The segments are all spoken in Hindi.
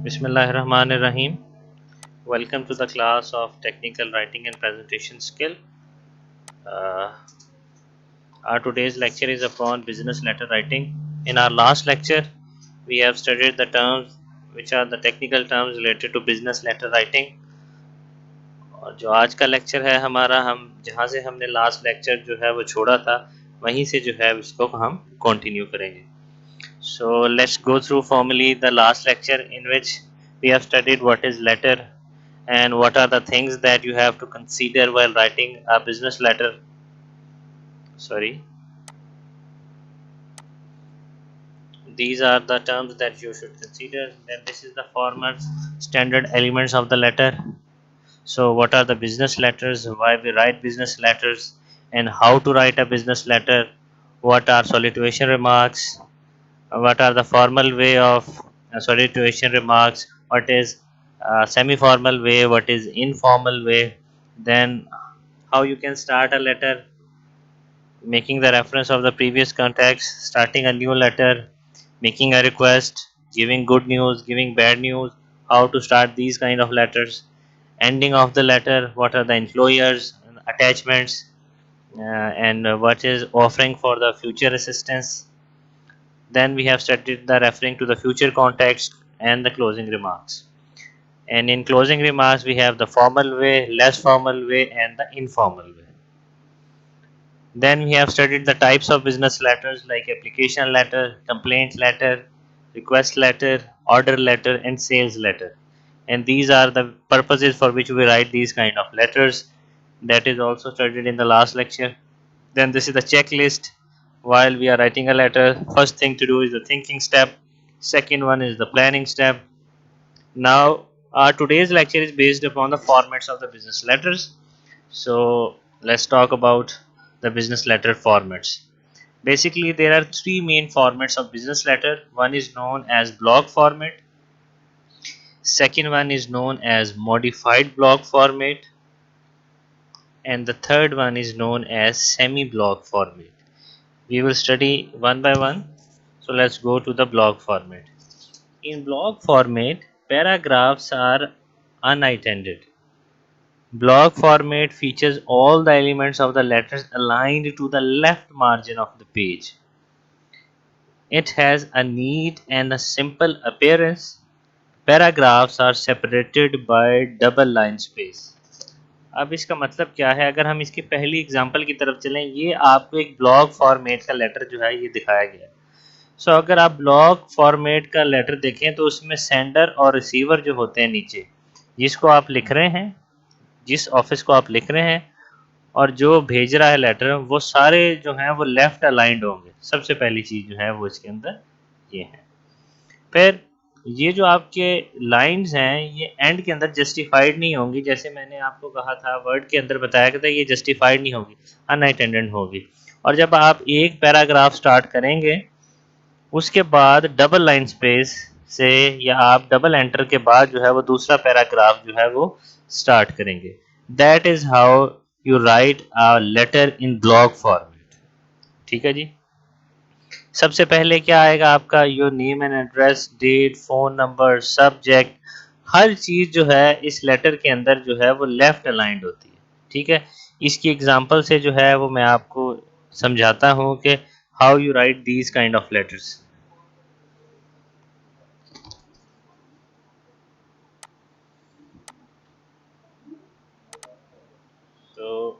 Bismillahirrahmanirrahim. Welcome to the class of Technical Writing and Presentation Skill. Uh, our today's lecture is upon business letter writing. In our last lecture, we have studied the terms which are the technical terms related to business letter writing. और जो आज का लेक्चर है हमारा, हम जहाँ से हमने लास्ट लेक्चर जो है वो छोड़ा था, वहीं से जो है इसको हम कंटिन्यू करेंगे. So let's go through formally the last lecture in which we have studied what is letter and what are the things that you have to consider while writing a business letter. These are the terms that you should consider. Then this is the format, standard elements of the letter. So what are the business letters, why we write business letters, and how to write a business letter, what are salutation remarks, what are the formal way of salutation remarks, what is semi-formal way, what is informal way, then how you can start a letter, making the reference of the previous context, starting a new letter, making a request, giving good news, giving bad news, how to start these kind of letters, ending of the letter, what are the enclosures, attachments, and what is offering for the future assistance. Then we have studied the referring to the future context and the closing remarks. And in closing remarks, we have the formal way, less formal way, and the informal way. Then we have studied the types of business letters like application letter, complaint letter, request letter, order letter, and sales letter. And these are the purposes for which we write these kind of letters. That is also studied in the last lecture. Then this is the checklist. While we are writing a letter, first thing to do is the thinking step. Second one is the planning step. Now, our today's lecture is based upon the formats of the business letters. So let's talk about the business letter formats. Basically, there are three main formats of business letter. One is known as block format. Second one is known as modified block format. And the third one is known as semi-block format. We will study one by one. So let's go to the block format. In block format, paragraphs are unattended. Block format features all the elements of the letters aligned to the left margin of the page. It has a neat and a simple appearance. Paragraphs are separated by double line space. अब इसका मतलब क्या है? अगर हम इसकी पहली एग्जांपल की तरफ चलें, ये आपको एक ब्लॉक फॉर्मेट का लेटर जो है ये दिखाया गया है. सो अगर आप ब्लॉक फॉर्मेट का लेटर देखें तो उसमें सेंडर और रिसीवर जो होते हैं नीचे, जिसको आप लिख रहे हैं, जिस ऑफिस को आप लिख रहे हैं, और जो भेज रहा है लेटर, वो सारे जो हैं वो लेफ्ट अलाइंड होंगे. सबसे पहली चीज़ जो है वो इसके अंदर ये है. फिर ये जो आपके लाइंस हैं ये एंड के अंदर जस्टिफाइड नहीं होंगी. जैसे मैंने आपको कहा था, वर्ड के अंदर बताया गया था, ये जस्टिफाइड नहीं होगी, अनअटेंडेड होगी. और जब आप एक पैराग्राफ स्टार्ट करेंगे, उसके बाद डबल लाइन स्पेस से या आप डबल एंटर के बाद जो है वो दूसरा पैराग्राफ जो है वो स्टार्ट करेंगे. That is how you write a letter in block format. ठीक है जी. सबसे पहले क्या आएगा आपका? Your name and address, date, phone number, subject, हर चीज जो है इस लेटर के अंदर जो है वो लेफ्ट अलाइंड होती है. ठीक है. इसकी एग्जांपल से जो है वो मैं आपको समझाता हूँ कि how you right these kind of letters. So,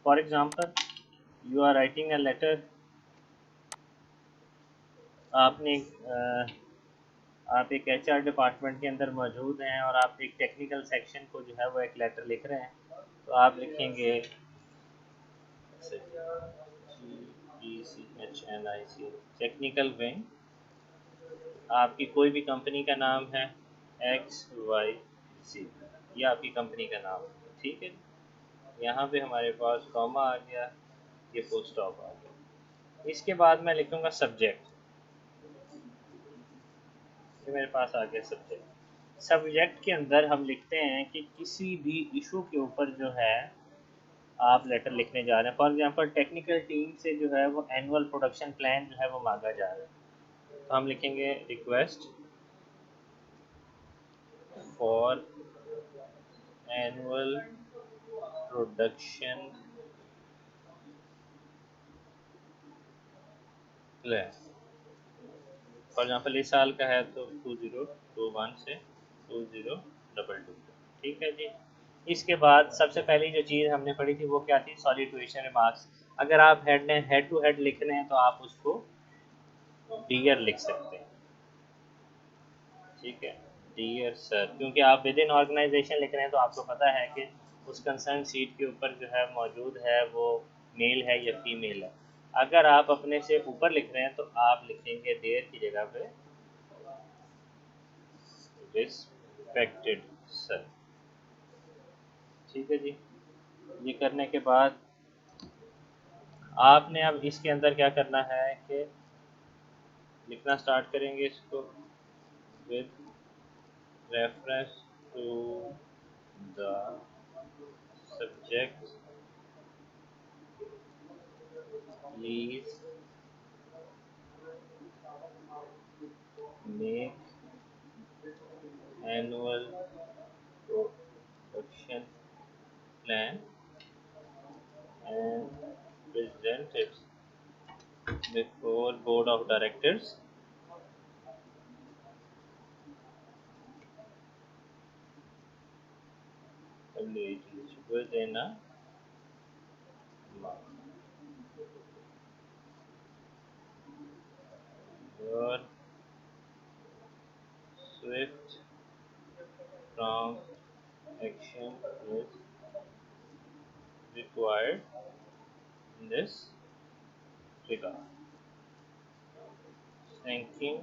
for example, you are writing a letter. आपने आप एक एचआर डिपार्टमेंट के अंदर मौजूद हैं और आप एक टेक्निकल सेक्शन को जो है वो एक लेटर लिख रहे हैं. तो आप लिखेंगे टेक्निकल विंग. आपकी कोई भी कंपनी का नाम है XYZ, ये आपकी कंपनी का नाम है. ठीक है. यहाँ पे हमारे पास कॉमा आ गया, ये फुल स्टॉप आ गया. इसके बाद मैं लिखूंगा सब्जेक्ट. ये मेरे पास आ गया सब्जेक्ट. सब्जेक्ट के अंदर हम लिखते हैं कि किसी भी इशू के ऊपर जो है आप लेटर लिखने जा रहे हैं. फॉर एग्जांपल, टेक्निकल टीम से जो है वो एनुअल प्रोडक्शन प्लान जो है वो मांगा जा रहा है, तो हम लिखेंगे request for annual production plan. For example इस साल का है तो 2021 से 2022। ठीक है जी। इसके बाद सबसे पहली जो चीज़ हमने पढ़ी थी वो क्या थी, सॉलिट्यूशन रिमार्क्स। अगर आप हेड टू हेड लिख रहे हैं तो आप उसको डियर लिख सकते हैं। ठीक है, डियर सर, क्योंकि आप विद इन ऑर्गेनाइजेशन लिख रहे हैं तो आपको पता है कि उस कंसर्न सीट के ऊपर जो है मौजूद है वो मेल है या फीमेल है। अगर आप अपने से ऊपर लिख रहे हैं तो आप लिखेंगे देयर की जगह पे रिस्पेक्टेड सर। ठीक है जी। ये करने के बाद आपने अब इसके अंदर क्या करना है कि लिखना स्टार्ट करेंगे इसको with reference to the subject please make annual production plan and present it before board of directors within a month. Your swift prompt action is required in this regard. Thanking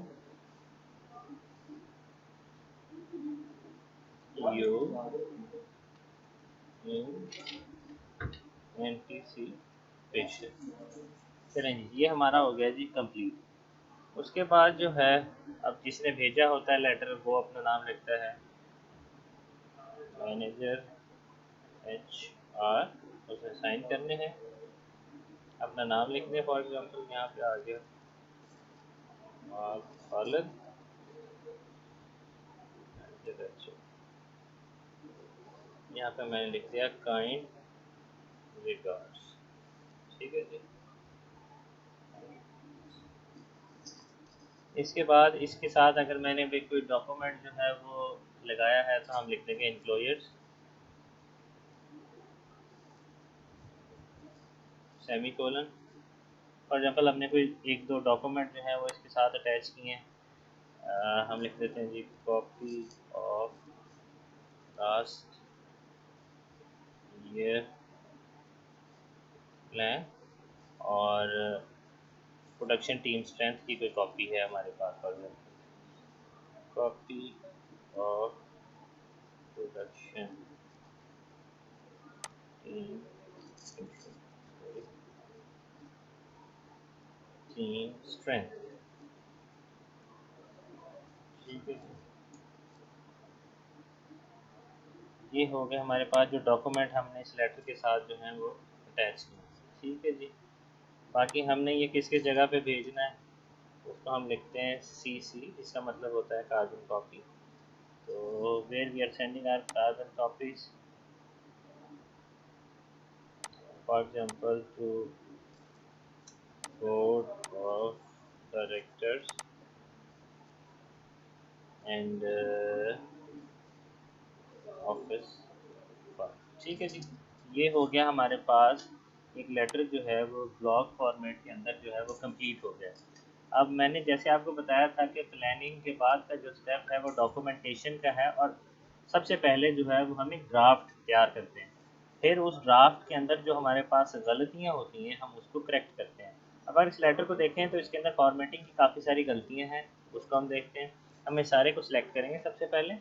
you in anticipation। चलें जी, ये हमारा हो गया जी कंप्लीट। उसके बाद जो है अब जिसने भेजा होता है लेटर वो अपना नाम लिखता है, मैनेजर HR, उसे साइन करने हैं, अपना नाम लिख दें। फॉर एग्जांपल यहाँ पे आ गया खालिद, यहाँ पे मैंने लिख दिया काइंड रिगार्ड्स। ठीक है जी। इसके बाद इसके साथ अगर मैंने भी कोई डॉक्यूमेंट जो है वो लगाया है तो हम लिख देंगे employers semi colon. For example हमने कोई एक दो डॉक्यूमेंट जो है वो इसके साथ अटैच किए हैं, हम लिख देते हैं जी copy of last year plan और प्रोडक्शन टीम स्ट्रेंथ की कोई कॉपी है हमारे पास। For example copy of production team strength. ठीक है, ये हो गया हमारे पास जो डॉक्यूमेंट हमने इस लेटर के साथ जो है वो अटैच किए। ठीक है जी। बाकी हमने ये किस किस जगह पे भेजना है उसको हम लिखते हैं CC, इसका मतलब होता है कार्बन कॉपी। तो where we are sending our carbon copies, for example to board of directors and office. ठीक है जी। ये हो गया हमारे पास एक लेटर जो है वो ब्लॉक फॉर्मेट के अंदर जो है वो कंप्लीट हो गया। अब मैंने जैसे आपको बताया था कि प्लानिंग के बाद का जो स्टेप है वो डॉक्यूमेंटेशन का है, और सबसे पहले जो है वो हम एक ड्राफ्ट तैयार करते हैं। फिर उस ड्राफ्ट के अंदर जो हमारे पास गलतियाँ होती हैं हम उसको करेक्ट करते हैं। अब अगर इस लेटर को देखें तो इसके अंदर फॉर्मेटिंग की काफ़ी सारी गलतियाँ हैं, उसको हम देखते हैं। हम इस सारे को सिलेक्ट करेंगे सबसे पहले,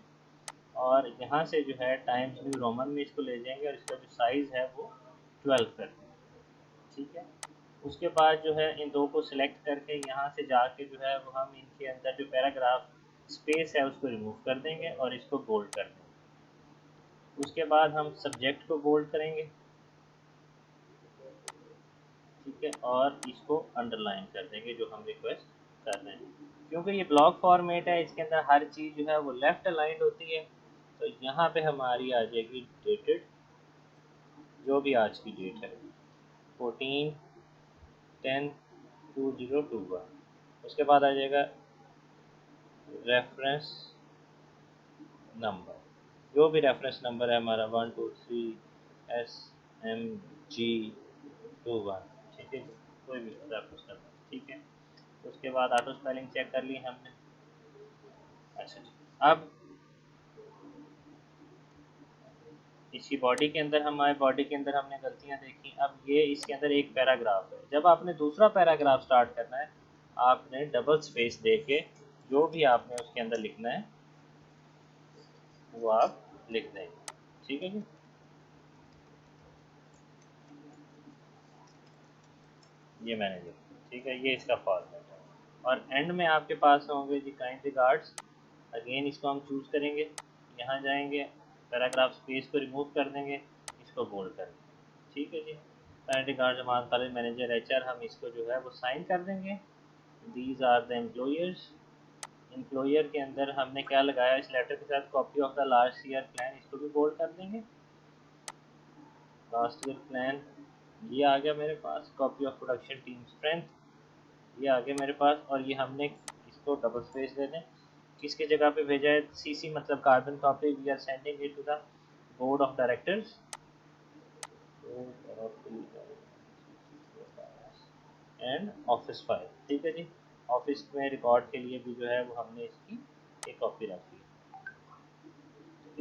और यहाँ से जो है टाइम्स न्यू रोमन में इसको ले जाएंगे और इसका जो साइज़ है वो 12 कर देंगे। ठीक है। उसके बाद जो है इन दो को सिलेक्ट करके यहाँ से जाके जो है वो हम इनके अंदर जो पैराग्राफ स्पेस है उसको रिमूव कर देंगे और इसको बोल्ड कर देंगे। उसके बाद हम सब्जेक्ट को बोल्ड करेंगे। ठीक है, और इसको अंडरलाइन कर देंगे जो हम रिक्वेस्ट कर रहे हैं। क्योंकि ये ब्लॉक फॉर्मेट है इसके अंदर हर चीज़ जो है वो लेफ्ट अलाइंड होती है, तो यहाँ पे हमारी आ जाएगी डेटेड, जो भी आज की डेट है 14/10/2021। उसके बाद आ जाएगा रेफरेंस नंबर, जो भी रेफरेंस नंबर है हमारा 123SM G21, ठीक है, कोई भी रेफरेंस नंबर, ठीक है। उसके बाद ऑटो स्पेलिंग चेक कर ली हमने। अच्छा जी, अब इसकी बॉडी के अंदर, हमारे बॉडी के अंदर हमने गलतियां देखी। अब ये इसके अंदर एक पैराग्राफ है, जब आपने दूसरा पैराग्राफ स्टार्ट करना है आपने डबल स्पेस दे के जो भी आपने उसके अंदर लिखना है वो आप लिख देंगे, ठीक है जी। ये मैंने लिखा, ठीक है, ये इसका फॉर्मेट है। और एंड में आपके पास होंगे जी काइंड रिगार्ड्स, अगेन इसको हम चूज़ करेंगे, यहाँ जाएंगे, पैराग्राफ स्पेस को रिमूव कर देंगे, इसको बोल्ड कर देंगे, ठीक है जी। काइंड रिगार्ड्स हमारे कॉलेज मैनेजर एचआर, हम इसको जो है वो साइन कर देंगे। These are the employers, employer के अंदर हमने क्या लगाया इस लेटर के साथ, copy of the last year plan, इसको भी बोल्ड कर देंगे। लास्ट ईयर प्लान ये आ गया मेरे पास, copy of production team strength ये आ गया मेरे पास, और ये हमने इसको डबल स्पेस दे दें। किसके जगह पे भेजा है, सीसी मतलब carbon copy, we are sending it to the board of directors and office file, ठीक है जी। ऑफिस में रिकॉर्ड के लिए भी जो है वो हमने इसकी एक कॉपी रखी है।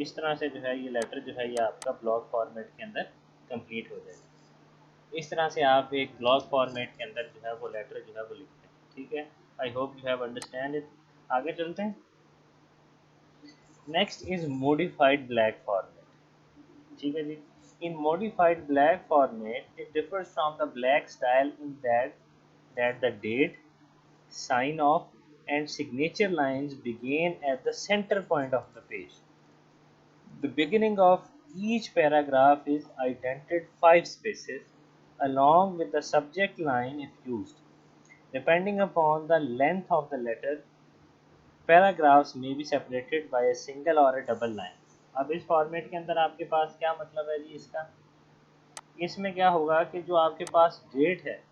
इस तरह से जो है ये लेटर जो है ये आपका ब्लॉग फॉर्मेट के अंदर कंप्लीट हो जाएगा। इस तरह से आप एक ब्लॉग फॉर्मेट के अंदर जो है वो लेटर जो है वो लिखते हैं, ठीक है। I hope you have understand it. आगे चलते हैं। Next is modified black format, ठीक है जी। In modified black format it differs from the block style in that the date, sign off and signature lines begin at the center point of the page. The beginning of each paragraph is indented 5 spaces along with the subject line if used. Depending upon the length of the letter, paragraphs may be separated by a single or a double line. अब इस फॉर्मेट के अंदर आपके पास क्या मतलब है जी इसका, इसमें क्या होगा कि जो आपके पास डेट है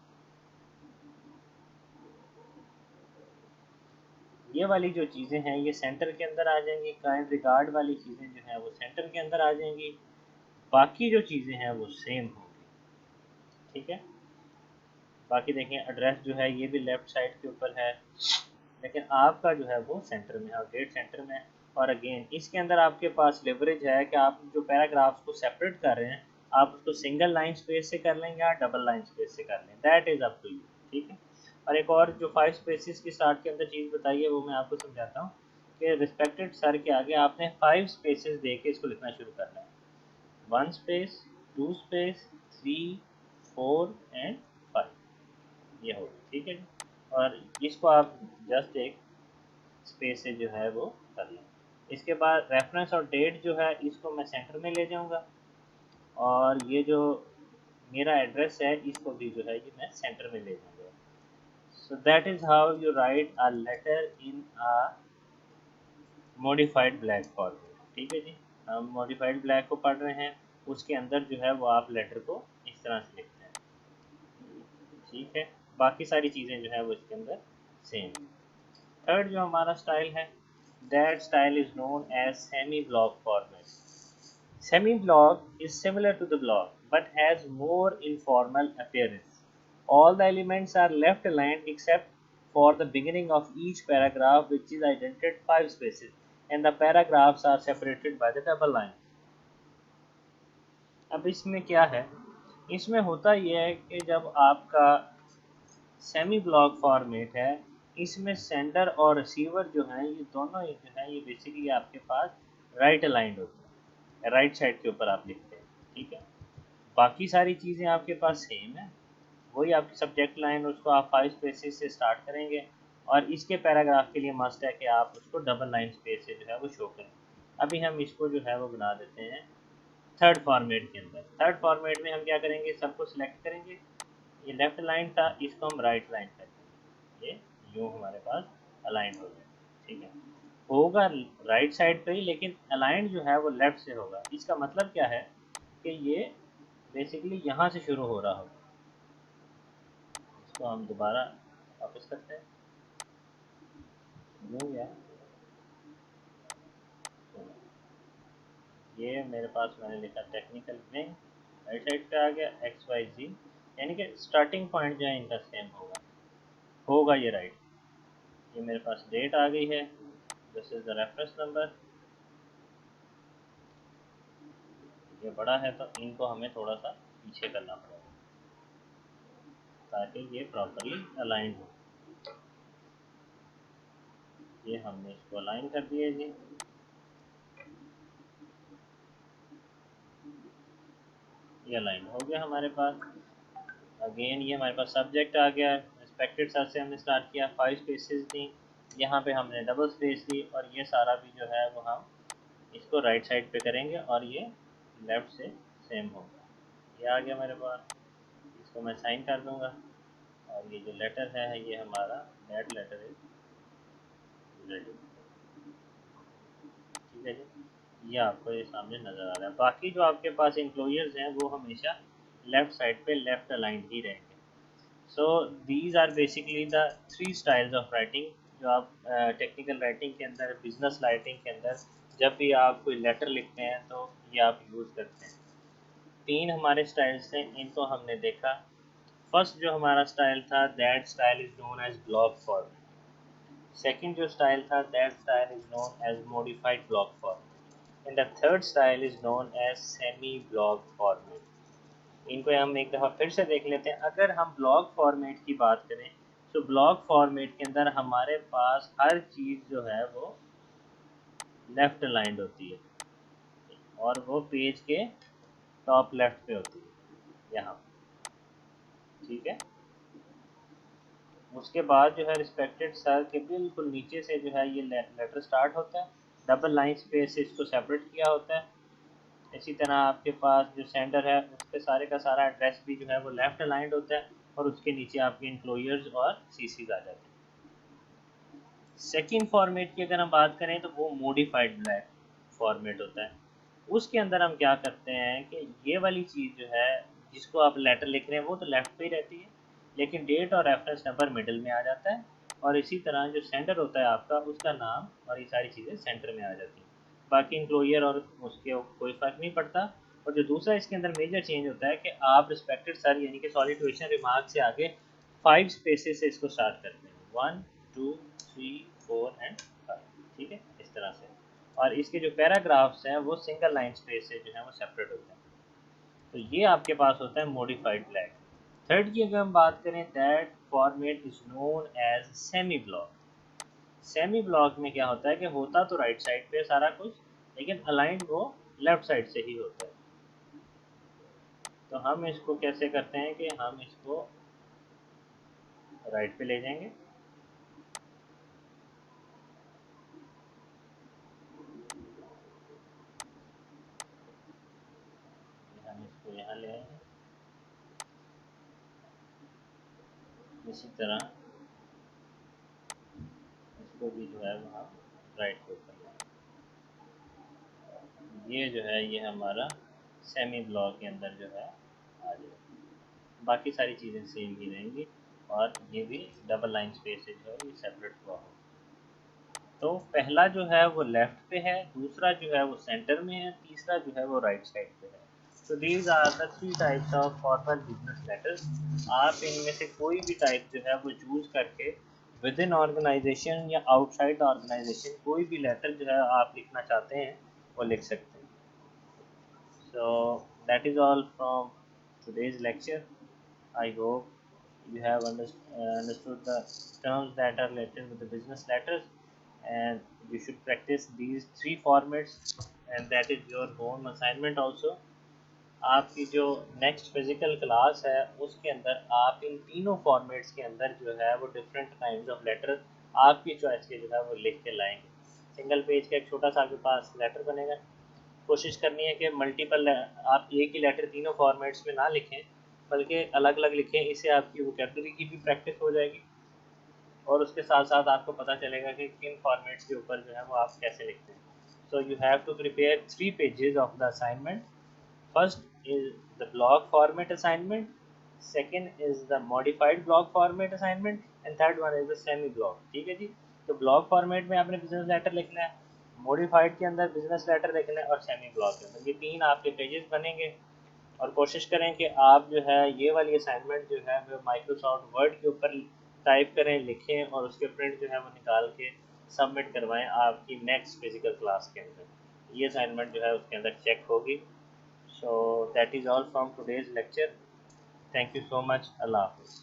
ये वाली जो चीज़ें हैं ये सेंटर के अंदर आ जाएंगी, काइंड रिगार्ड वाली चीज़ें जो हैं वो सेंटर के अंदर आ जाएंगी, बाकी जो चीज़ें हैं वो सेम होंगी, ठीक है। बाकी देखें एड्रेस जो है ये भी लेफ्ट साइड के ऊपर है, लेकिन आपका जो है वो सेंटर में है और डेट सेंटर में है। और अगेन इसके अंदर आपके पास लेवरेज है कि आप जो पैराग्राफ्स को सेपरेट कर रहे हैं आप उसको सिंगल लाइन स्पेस से कर लें या डबल लाइन स्पेस से कर लें, that is up to you, ठीक है। और एक और जो 5 स्पेसिस की स्टार्ट के अंदर चीज़ बताई है वो मैं आपको समझाता हूँ कि रिस्पेक्टेड सर के आगे आपने 5 स्पेसेस दे के इसको लिखना शुरू करना है, 1 स्पेस, 2 स्पेस, 3, 4 एंड 5, ये होगा, ठीक है। और इसको आप जस्ट एक स्पेस से जो है वो कर लें। इसके बाद रेफरेंस और डेट जो है इसको मैं सेंटर में ले जाऊंगा, और ये जो मेरा एड्रेस है इसको भी जो है ये मैं सेंटर में ले जाऊंगा। So that is how you write a letter in a modified black format, ठीक है जी। हम मॉडिफाइड ब्लैक को पढ़ रहे हैं, उसके अंदर जो है वो आप लेटर को इस तरह से लिखते हैं, ठीक है। बाकी सारी चीज़ें जो है वो इसके अंदर सेम। थर्ड जो हमारा स्टाइल है, that style is known as semi block format. Semi block is similar to the block but has more informal appearance. All the elements are left aligned except for the beginning of each paragraph which is indented 5 spaces and the paragraphs are separated by the double line. अब इसमें क्या है, इसमें होता यह है कि जब आपका सेमी ब्लॉक फॉर्मेट है इसमें सेंडर और रिसीवर जो हैं ये दोनों ही जो है ये बेसिकली आपके पास राइट अलाइंड होते हैं, राइट साइड के ऊपर आप लिखते हैं, ठीक है। बाकी सारी चीज़ें आपके पास सेम है, वही आपकी सब्जेक्ट लाइन उसको आप 5 स्पेसेस से स्टार्ट करेंगे और इसके पैराग्राफ के लिए मस्ट है कि आप उसको डबल लाइन स्पेस से जो है वो शो करें। अभी हम इसको जो है वो बना देते हैं थर्ड फॉर्मेट के अंदर। थर्ड फॉर्मेट में हम क्या करेंगे, सबको सिलेक्ट करेंगे, ये लेफ्ट लाइन था इसको हम राइट लाइन कर देंगे, ये यूँ हमारे पास अलाइन हो जाए, ठीक है। होगा राइट साइड पे ही, लेकिन अलाइंड जो है वो लेफ्ट से होगा। इसका मतलब क्या है कि ये बेसिकली यहाँ से शुरू हो रहा होगा। इसको हम दोबारा वापस करते हैं। न्यू है, ये मेरे पास मैंने लिखा टेक्निकल विंग, राइट साइड पे आ गया एक्स वाई जी, यानी कि स्टार्टिंग पॉइंट जो है इनका सेम होगा ये राइट। ये मेरे पास डेट आ गई है, this is the reference number. ये बड़ा है तो इनको हमें थोड़ा सा पीछे करना पड़ेगा ताकि ये प्रॉपरली अलाइन हो। ये हमने इसको अलाइन कर दिया जी। ये अलाइन हो गया हमारे पास। अगेन ये हमारे पास सब्जेक्ट आ गया। रिस्पेक्टेड सर से हमने स्टार्ट किया, 5 स्पेसेस दी, यहाँ पे हमने डबल स्पेस दी, और ये सारा भी जो है वो हम इसको राइट साइड पे करेंगे और ये लेफ्ट से सेम होगा। ये आ गया मेरे पास, इसको मैं साइन कर दूंगा। और ये जो लेटर है ये हमारा दैट लेटर इज रेडी। ठीक है जी, ये आपको ये सामने नज़र आ रहा है। बाकी जो आपके पास एम्प्लॉयर्स हैं वो हमेशा लेफ़्ट साइड पे लेफ़्ट अलाइंड ही रहेंगे। So these are basically the 3 styles of writing जो आप टेक्निकल राइटिंग के अंदर, बिजनेस राइटिंग के अंदर जब भी आप कोई लेटर लिखते हैं तो ये आप यूज़ करते हैं। 3 हमारे स्टाइल्स थे, इनको हमने देखा। फर्स्ट जो हमारा स्टाइल था, that style is known as block form. Second जो स्टाइल था, that style is known as modified block form. And the third style is known as semi block format. इनको हम एक दफ़ा फिर से देख लेते हैं। अगर हम ब्लॉक फॉर्मेट की बात करें तो ब्लॉक फॉर्मेट के अंदर हमारे पास हर चीज़ जो है वो लेफ्ट अलाइंड होती है, और वो पेज के टॉप लेफ्ट पे होती है यहाँ। ठीक है, उसके बाद जो है रिस्पेक्टेड सर के बिल्कुल नीचे से जो है ये लेटर स्टार्ट होता है, डबल लाइन स्पेस से इसको सेपरेट किया होता है। इसी तरह आपके पास जो सेंडर है उस पर सारे का सारा एड्रेस भी जो है वो लेफ्ट अलाइंड होता है, और उसके नीचे आपके इंक्लोजर्स और सीसीज आ जाते हैं। सेकंड फॉर्मेट की अगर हम बात करें तो वो मॉडिफाइड ब्लैक फॉर्मेट होता है। उसके अंदर हम क्या करते हैं कि ये वाली चीज़ जो है जिसको आप लेटर लिख रहे हैं वो तो लेफ्ट पे ही रहती है, लेकिन डेट और रेफरेंस नंबर मिडिल में आ जाता है, और इसी तरह जो सेंटर होता है आपका उसका नाम और ये सारी चीज़ें सेंटर में आ जाती हैं। बाकी इंक्लोजर और उसके कोई फ़र्क नहीं पड़ता। और जो दूसरा इसके अंदर मेजर चेंज होता है कि आप रिस्पेक्टेड सर यानी कि सॉलिट्यूशन रिमार्क से आगे 5 स्पेसेस से इसको स्टार्ट करते हैं, 1 2 3 4 एंड 5। ठीक है, इस तरह से। और इसके जो पैराग्राफ्स हैं वो सिंगल लाइन स्पेस से जो है वो सेपरेट होते हैं। तो ये आपके पास होता है मॉडिफाइड ब्लैक। थर्ड की अगर हम बात करें, that format is known as semi block. Semi block में क्या होता है कि होता तो राइट साइड पे सारा कुछ, लेकिन अलाइंड वो लेफ्ट साइड से ही होता है। तो हम इसको कैसे करते हैं कि हम इसको राइट पे ले जाएंगे, हम इसको यहाँ ले आएंगे। इसी तरह इसको भी जो है वो हम राइट पे कर लेंगे। ये जो है ये हमारा सेमी ब्लॉक के अंदर जो है आ जाएगा। बाकी सारी चीज़ें सेम ही रहेंगी, और ये भी डबल लाइन स्पेस से जो है ये सेपरेट हुआ होगा। तो पहला जो है वो लेफ्ट पे है, दूसरा जो है वो सेंटर में है, तीसरा जो है वो राइट साइड पे है। तो these are the 3 types of formal business letters. आप इनमें से कोई भी टाइप जो है वो चूज करके विद इन ऑर्गेनाइजेशन या आउटसाइड ऑर्गेनाइजेशन कोई भी लेटर जो है आप लिखना चाहते हैं वो लिख सकते हैं। So that is all from today's lecture. I hope you have understood the terms that are related with the business letters, and you should practice these 3 formats, and that is your home assignment also. आपकी जो नेक्स्ट फिजिकल क्लास है उसके अंदर आप इन तीनों फॉर्मेट्स के अंदर जो है वो डिफरेंट काइंड ऑफ लेटर आपकी चॉइस के जो है वो लिख के लाएंगे। सिंगल पेज का एक छोटा सा आपके पास लेटर बनेगा। कोशिश करनी है कि मल्टीपल आप एक ही लेटर तीनों फॉर्मेट्स में ना लिखें, बल्कि अलग अलग लिखें। इससे आपकी वोकेबलरी की भी प्रैक्टिस हो जाएगी, और उसके साथ साथ आपको पता चलेगा कि किन फॉर्मेट्स के ऊपर जो है वो आप कैसे लिखते हैं. So you have to prepare 3 pages of the assignment. First is the block format assignment, second is the modified block format assignment, and third one is the semi block. ठीक है जी. तो ब्लॉक फॉर्मेट में आपने बिजनेस लेटर लिखना है, मॉडिफाइड के अंदर बिजनेस लेटर लिखना है, और सेमी ब्लॉक के अंदर. ये 3 आपके पेजेस बनेंगे. और कोशिश करें कि आप जो है ये वाली असाइनमेंट जो है वो माइक्रोसॉफ्ट वर्ड के ऊपर टाइप करें, लिखें, और उसके प्रिंट जो है वो निकाल के सबमिट करवाएं आपकी नेक्स्ट फिजिकल क्लास के अंदर. ये असाइनमेंट जो है उसके अंदर चेक होगी. So that is all from today's lecture. Thank you so much. अल्लाह हाफिज़.